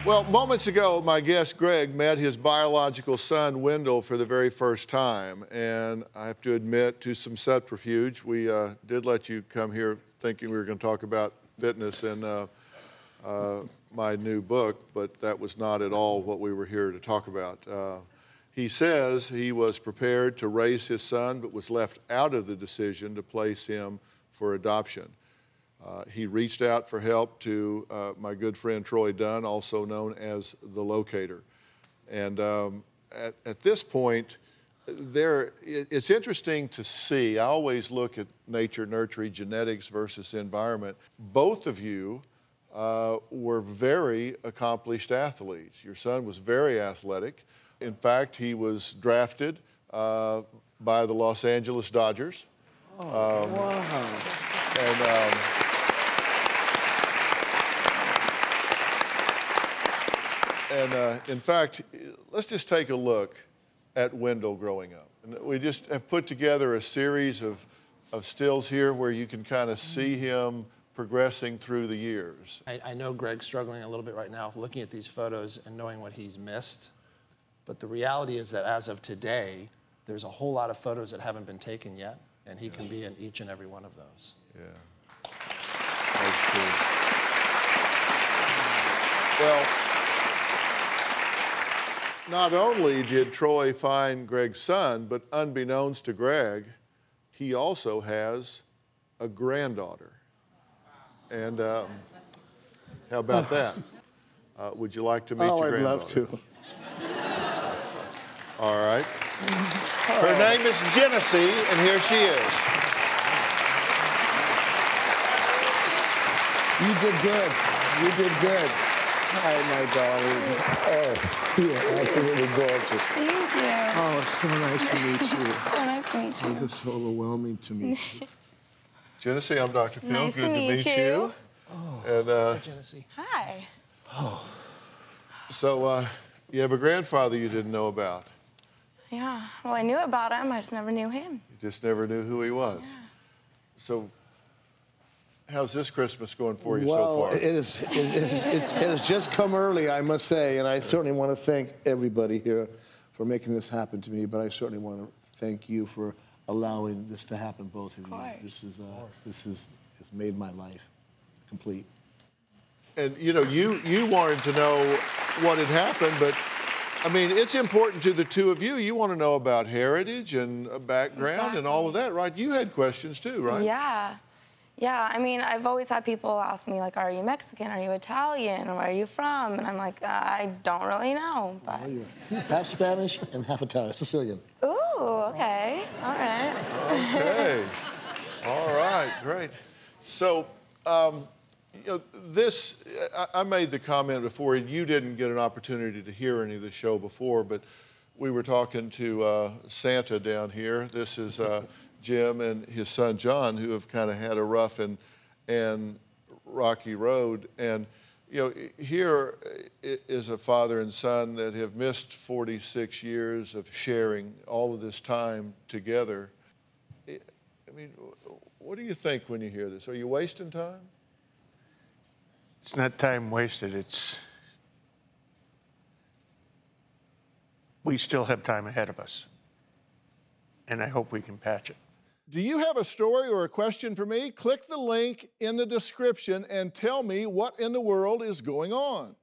Well, moments ago, my guest, Greg, met his biological son, Wendell, for the very first time. And I have to admit, to some subterfuge, we did let you come here thinking we were going to talk about fitness and my new book, but that was not at all what we were here to talk about. He says he was prepared to raise his son, but was left out of the decision to place him for adoption. He reached out for help to my good friend Troy Dunn, also known as the Locator. And at this point, it's interesting to see. I always look at nature, nurture, genetics versus environment. Both of you were very accomplished athletes. Your son was very athletic. In fact, he was drafted by the Los Angeles Dodgers. Oh, wow. And in fact, let's just take a look at Wendell growing up. And we just have put together a series of stills here where you can kind of see him progressing through the years. I know Greg's struggling a little bit right now looking at these photos and knowing what he's missed. But the reality is that as of today, there's a whole lot of photos that haven't been taken yet, and he can be in each and every one of those. Yeah. That's true. Well, not only did Troy find Greg's son, but unbeknownst to Greg, he also has a granddaughter. And how about that? Would you like to meet your granddaughter? Oh, I'd love to. All right. Her name is Genesee, and here she is. You did good. You did good. Hi, my darling. Oh, you're absolutely gorgeous. Thank you. Oh, it's so nice to meet you. So nice to meet you. It was so overwhelming to meet you. Genesee, I'm Dr. Phil. Nice Good to meet you. Oh, And, hi, Genesee. Hi. Oh. So you have a grandfather you didn't know about. Yeah, well, I knew about him. I just never knew him. You just never knew who he was. Yeah. So how's this Christmas going for you Well, so far? it has just come early, I must say, and I certainly want to thank everybody here for making this happen to me, but I certainly want to thank you for allowing this to happen, both of you. This has made my life complete. And you know, you wanted to know what had happened, but I mean, it's important to the two of you. You want to know about heritage and background and all of that, right? You had questions too, right? Yeah. Yeah, I mean, I've always had people ask me, like, are you Mexican? Are you Italian? Or where are you from? And I'm like, I don't really know. But... Well, you're half Spanish and half Italian, Sicilian. Ooh, okay. All right. Okay. All right, great. So, you know, this, I made the comment before, you didn't get an opportunity to hear any of the show before, but we were talking to Santa down here. This is Jim and his son John, who have kind of had a rough and rocky road. And, you know, here is a father and son that have missed 46 years of sharing all of this time together. I mean, what do you think when you hear this? Are you wasting time? It's not time wasted, we still have time ahead of us. And I hope we can patch it. Do you have a story or a question for me? Click the link in the description and tell me what in the world is going on.